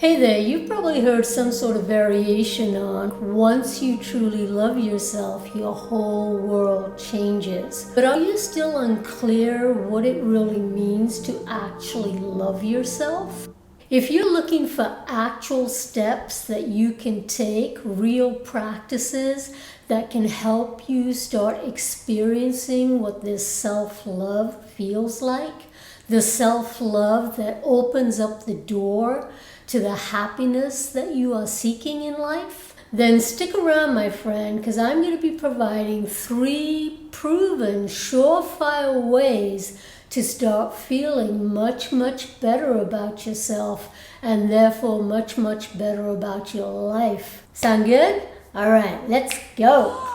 Hey there, you've probably heard some sort of variation on once you truly love yourself, your whole world changes. But are you still unclear what it really means to actually love yourself? If you're looking for actual steps that you can take, real practices that can help you start experiencing what this self-love feels like, the self-love that opens up the door to the happiness that you are seeking in life, then stick around, my friend, because I'm going to be providing 3 proven, surefire ways to start feeling much, much better about yourself and therefore much, much better about your life. Sound good? All right, let's go.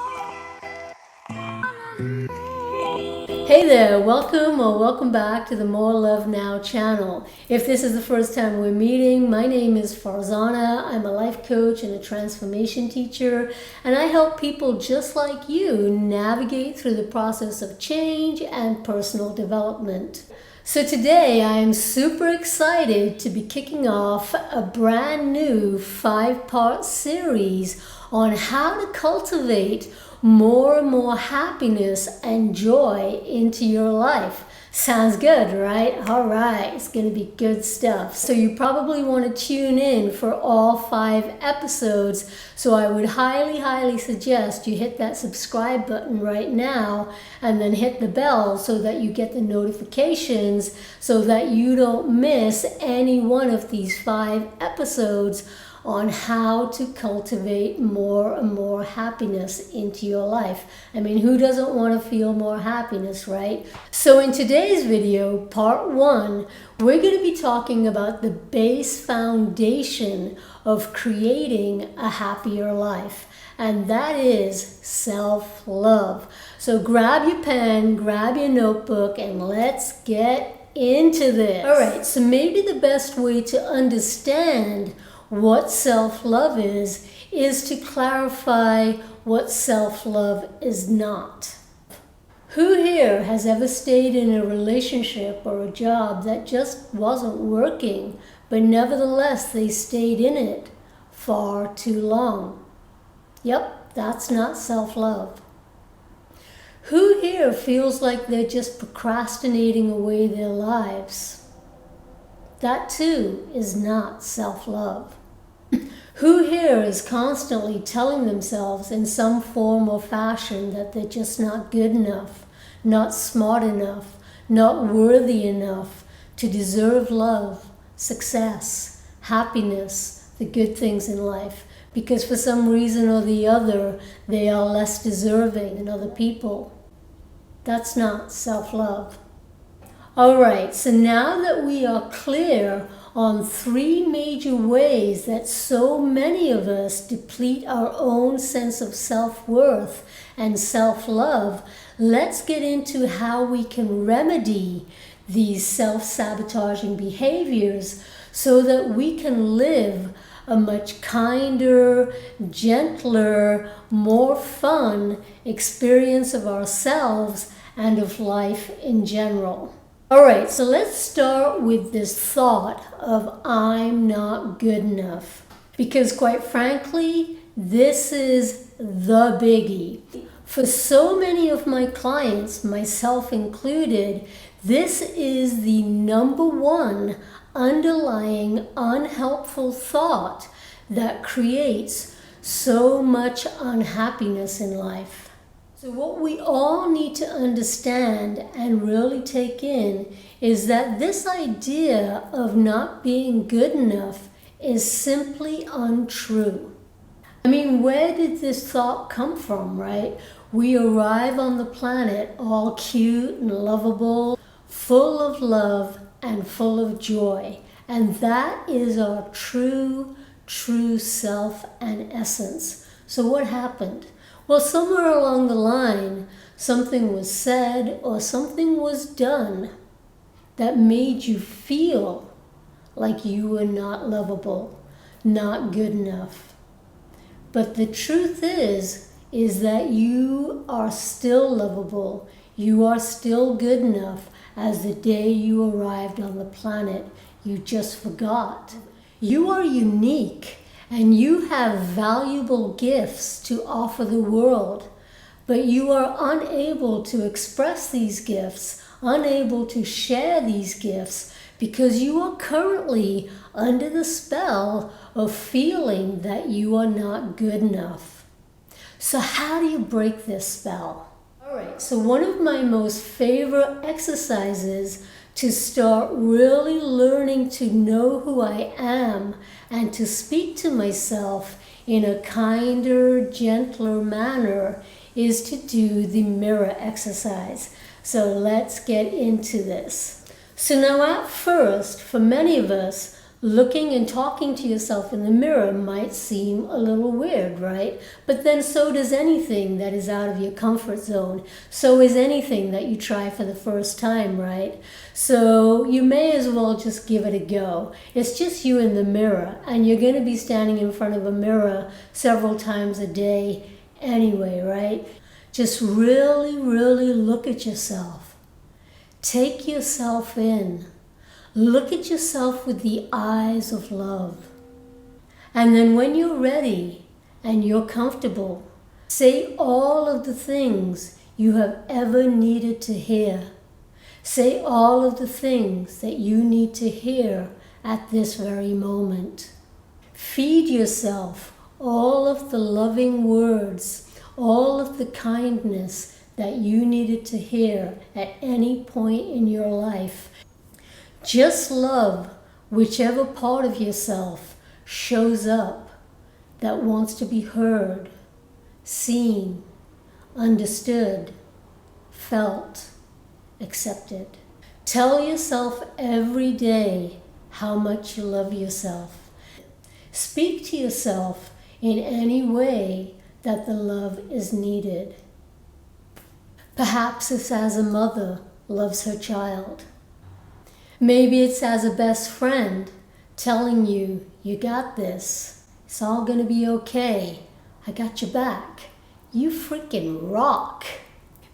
Hey there, welcome back to the More Love Now channel. If this is the first time we're meeting, my name is Farzana. I'm a life coach and a transformation teacher, and I help people just like you navigate through the process of change and personal development. So today I am super excited to be kicking off a brand new 5-part series on how to cultivate more and more happiness and joy into your life. Sounds good, right? All right, it's going to be good stuff. So you probably want to tune in for all 5 episodes. So I would highly suggest you hit that subscribe button right now and then hit the bell so that you get the notifications so that you don't miss any one of these 5 episodes on how to cultivate more and more happiness into your life. I mean, who doesn't want to feel more happiness, right? So in today's video, part 1, we're going to be talking about the base foundation of creating a happier life, and that is self-love. So grab your pen, grab your notebook, and let's get into this. All right, so maybe the best way to understand what self-love is to clarify what self-love is not. Who here has ever stayed in a relationship or a job that just wasn't working, but nevertheless they stayed in it far too long? Yep, that's not self-love. Who here feels like they're just procrastinating away their lives? That too is not self-love. Who here is constantly telling themselves in some form or fashion that they're just not good enough, not smart enough, not worthy enough to deserve love, success, happiness, the good things in life, because for some reason or the other they are less deserving than other people? That's not self-love. All right, so now that we are clear on 3 major ways that so many of us deplete our own sense of self-worth and self-love, let's get into how we can remedy these self-sabotaging behaviors so that we can live a much kinder, gentler, more fun experience of ourselves and of life in general. All right, so let's start with this thought of I'm not good enough. Because quite frankly, this is the biggie. For so many of my clients, myself included, this is the number 1 underlying unhelpful thought that creates so much unhappiness in life. So what we all need to understand and really take in is that this idea of not being good enough is simply untrue. I mean, where did this thought come from, right? We arrive on the planet all cute and lovable, full of love and full of joy. And that is our true self and essence. So what happened? Well, somewhere along the line, something was said or something was done that made you feel like you were not lovable, not good enough. But the truth is that you are still lovable, you are still good enough as the day you arrived on the planet. You just forgot. You are unique and you have valuable gifts to offer the world, but you are unable to express these gifts, unable to share these gifts because you are currently under the spell of feeling that you are not good enough. So how do you break this spell? All right, so one of my most favorite exercises to start really learning to know who I am and to speak to myself in a kinder, gentler manner is to do the mirror exercise. So let's get into this. So now at first, for many of us, looking and talking to yourself in the mirror might seem a little weird, right? But then so does anything that is out of your comfort zone. So is anything that you try for the first time, right? So you may as well just give it a go. It's just you in the mirror, and you're going to be standing in front of a mirror several times a day anyway, right? Just really, really look at yourself. Take yourself in. Look at yourself with the eyes of love. And then when you're ready and you're comfortable, say all of the things you have ever needed to hear. Say all of the things that you need to hear at this very moment. Feed yourself all of the loving words, all of the kindness that you needed to hear at any point in your life. Just love whichever part of yourself shows up that wants to be heard, seen, understood, felt, accepted. Tell yourself every day how much you love yourself. Speak to yourself in any way that the love is needed. Perhaps it's as a mother loves her child. Maybe it's as a best friend telling you, you got this. It's all gonna be okay. I got your back. You freaking rock.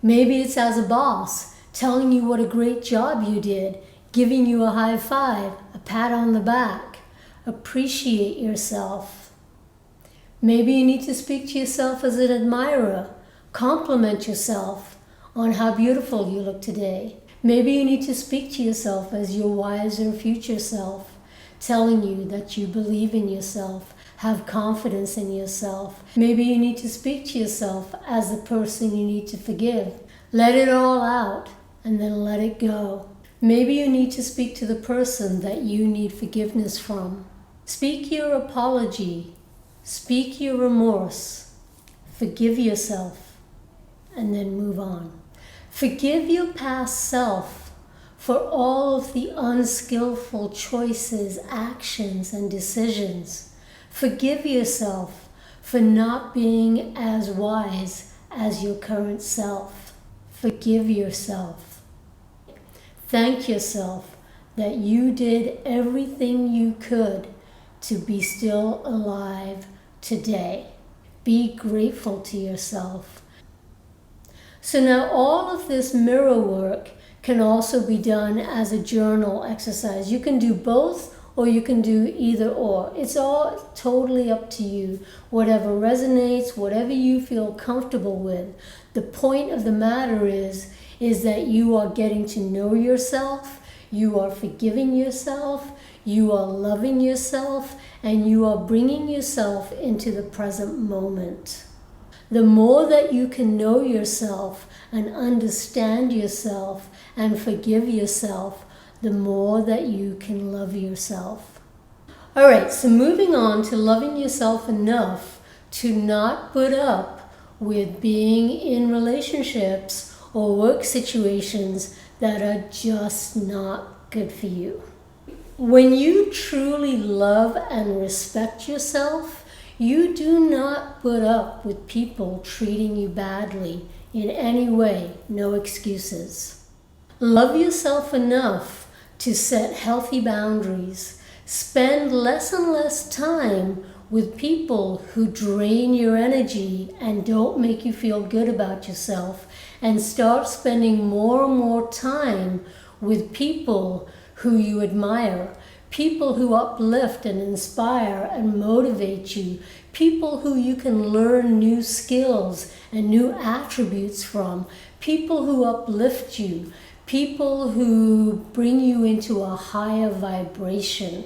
Maybe it's as a boss telling you what a great job you did, giving you a high five, a pat on the back. Appreciate yourself. Maybe you need to speak to yourself as an admirer. Compliment yourself on how beautiful you look today. Maybe you need to speak to yourself as your wiser future self, telling you that you believe in yourself, have confidence in yourself. Maybe you need to speak to yourself as the person you need to forgive. Let it all out and then let it go. Maybe you need to speak to the person that you need forgiveness from. Speak your apology. Speak your remorse. Forgive yourself and then move on. Forgive your past self for all of the unskillful choices, actions, and decisions. Forgive yourself for not being as wise as your current self. Forgive yourself. Thank yourself that you did everything you could to be still alive today. Be grateful to yourself. So now all of this mirror work can also be done as a journal exercise. You can do both or you can do either or. It's all totally up to you. Whatever resonates, whatever you feel comfortable with. The point of the matter is that you are getting to know yourself, you are forgiving yourself, you are loving yourself, and you are bringing yourself into the present moment. The more that you can know yourself and understand yourself and forgive yourself, the more that you can love yourself. All right, so moving on to loving yourself enough to not put up with being in relationships or work situations that are just not good for you. When you truly love and respect yourself, you do not put up with people treating you badly in any way, no excuses. Love yourself enough to set healthy boundaries. Spend less and less time with people who drain your energy and don't make you feel good about yourself, and start spending more and more time with people who you admire, people who uplift and inspire and motivate you, people who you can learn new skills and new attributes from, people who uplift you, people who bring you into a higher vibration,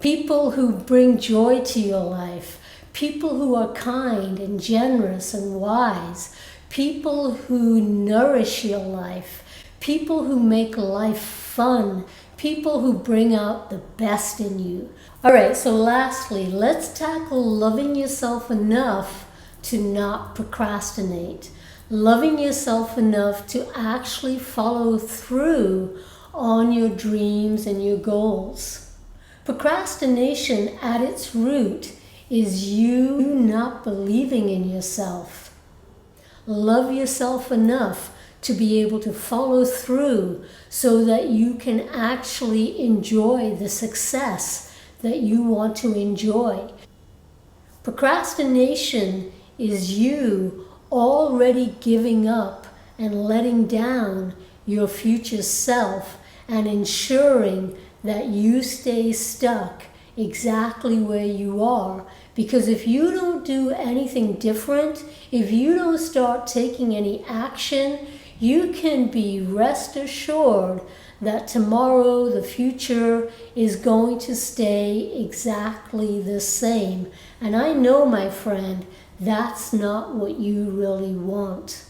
people who bring joy to your life, people who are kind and generous and wise, people who nourish your life, people who make life fun, people who bring out the best in you. All right, so lastly, let's tackle loving yourself enough to not procrastinate. Loving yourself enough to actually follow through on your dreams and your goals. Procrastination at its root is you not believing in yourself. Love yourself enough to be able to follow through so that you can actually enjoy the success that you want to enjoy. Procrastination is you already giving up and letting down your future self and ensuring that you stay stuck exactly where you are. Because if you don't do anything different, if you don't start taking any action, you can be rest assured that tomorrow the future is going to stay exactly the same. And I know, my friend, that's not what you really want.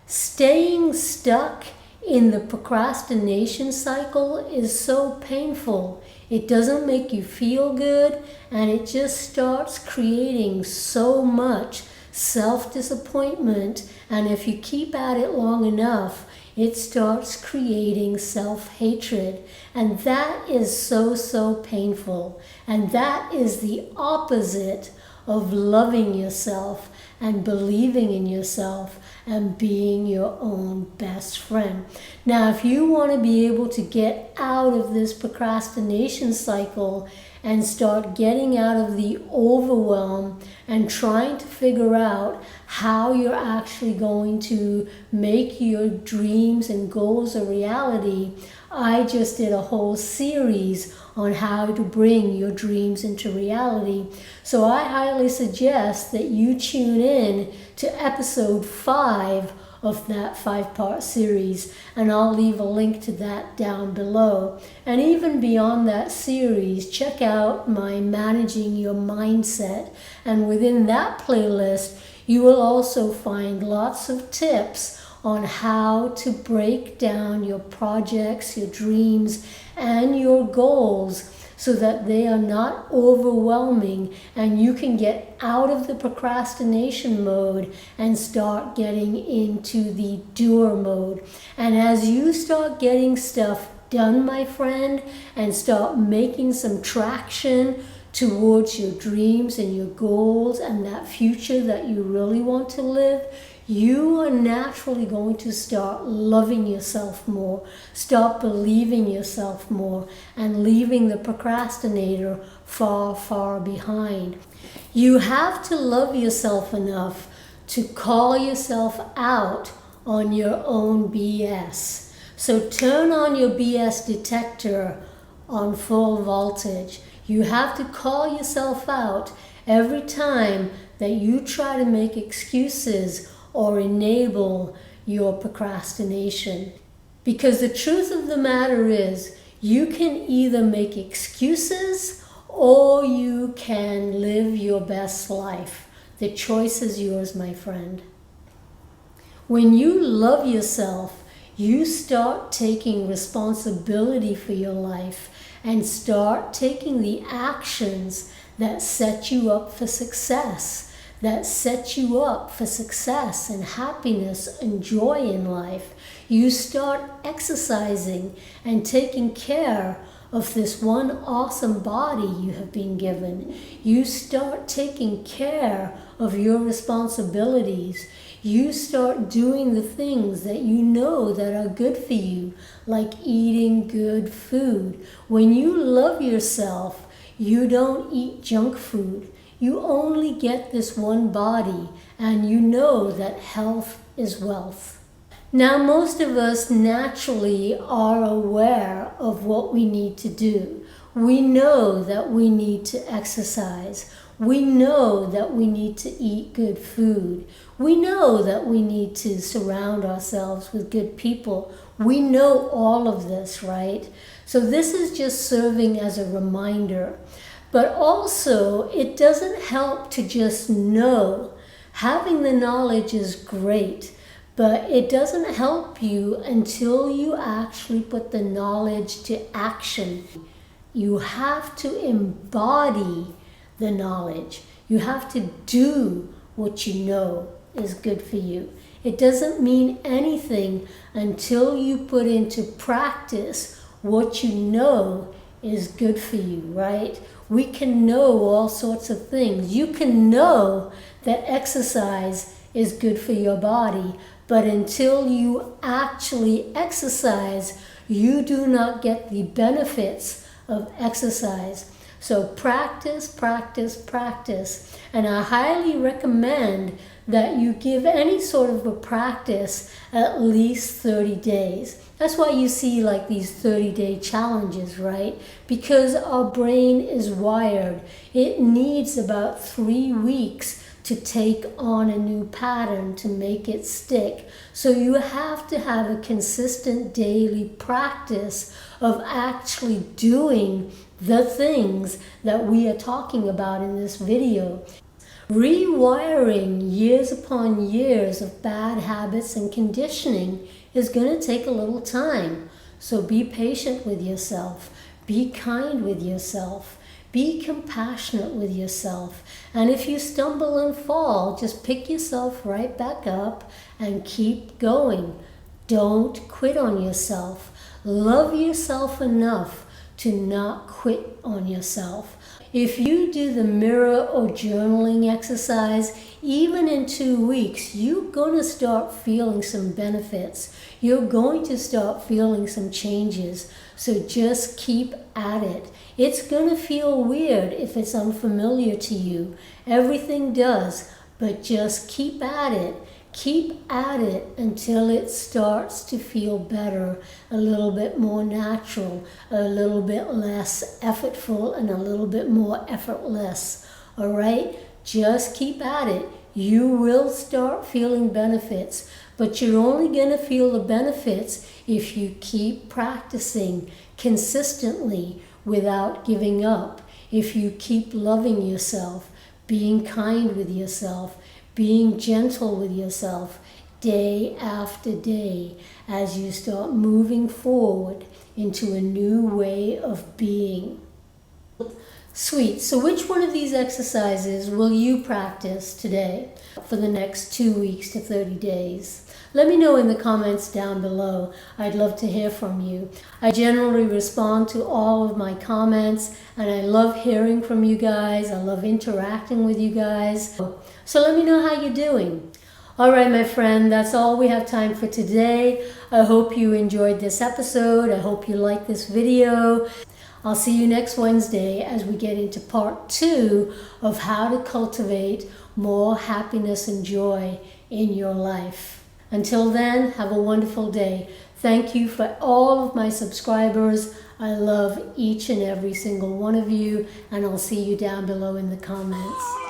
Staying stuck in the procrastination cycle is so painful. It doesn't make you feel good, and it just starts creating so much self-disappointment. And if you keep at it long enough, it starts creating self-hatred. And that is so painful. And that is the opposite of loving yourself and believing in yourself and being your own best friend. Now, if you want to be able to get out of this procrastination cycle and start getting out of the overwhelm and trying to figure out how you're actually going to make your dreams and goals a reality, I just did a whole series on how to bring your dreams into reality. So I highly suggest that you tune in to episode 5 of that 5-part series, and I'll leave a link to that down below. And even beyond that series, check out my Managing Your Mindset, and within that playlist you will also find lots of tips on how to break down your projects, your dreams, and your goals so that they are not overwhelming and you can get out of the procrastination mode and start getting into the doer mode. And as you start getting stuff done, my friend, and start making some traction towards your dreams and your goals and that future that you really want to live, you are naturally going to start loving yourself more, start believing yourself more, and leaving the procrastinator far behind. You have to love yourself enough to call yourself out on your own BS. So turn on your BS detector on full voltage. You have to call yourself out every time that you try to make excuses or enable your procrastination. Because the truth of the matter is, you can either make excuses or you can live your best life. The choice is yours, my friend. When you love yourself, you start taking responsibility for your life and start taking the actions that set you up for success, that set you up for success and happiness and joy in life. You start exercising and taking care of this one awesome body you have been given. You start taking care of your responsibilities. You start doing the things that you know that are good for you, like eating good food. When you love yourself, you don't eat junk food. You only get this one body, and you know that health is wealth. Now, most of us naturally are aware of what we need to do. We know that we need to exercise. We know that we need to eat good food. We know that we need to surround ourselves with good people. We know all of this, right? So this is just serving as a reminder. But also, it doesn't help to just know. Having the knowledge is great, but it doesn't help you until you actually put the knowledge to action. You have to embody the knowledge. You have to do what you know is good for you. It doesn't mean anything until you put into practice what you know is good for you, right? We can know all sorts of things. You can know that exercise is good for your body, but until you actually exercise, you do not get the benefits of exercise. So practice, practice, practice. And I highly recommend that you give any sort of a practice at least 30 days. That's why you see like these 30-day challenges, right? Because our brain is wired. It needs about 3 weeks to take on a new pattern to make it stick. So you have to have a consistent daily practice of actually doing the things that we are talking about in this video. Rewiring years upon years of bad habits and conditioning is going to take a little time. So be patient with yourself. Be kind with yourself. Be compassionate with yourself. And if you stumble and fall, just pick yourself right back up and keep going. Don't quit on yourself. Love yourself enough to not quit on yourself. If you do the mirror or journaling exercise, even in 2 weeks, you're going to start feeling some benefits. You're going to start feeling some changes. So just keep at it. It's going to feel weird if it's unfamiliar to you. Everything does, but just keep at it. Keep at it until it starts to feel better, a little bit more natural, a little bit less effortful, and a little bit more effortless. All right? Just keep at it. You will start feeling benefits, but you're only going to feel the benefits if you keep practicing consistently without giving up. If you keep loving yourself, being kind with yourself, being gentle with yourself day after day as you start moving forward into a new way of being. Sweet. So which one of these exercises will you practice today for the next 2 weeks to 30 days? Let me know in the comments down below. I'd love to hear from you. I generally respond to all of my comments, and I love hearing from you guys. I love interacting with you guys. So let me know how you're doing. All right, my friend, that's all we have time for today. I hope you enjoyed this episode. I hope you liked this video. I'll see you next Wednesday as we get into part 2 of how to cultivate more happiness and joy in your life. Until then, have a wonderful day. Thank you for all of my subscribers. I love each and every single one of you, and I'll see you down below in the comments.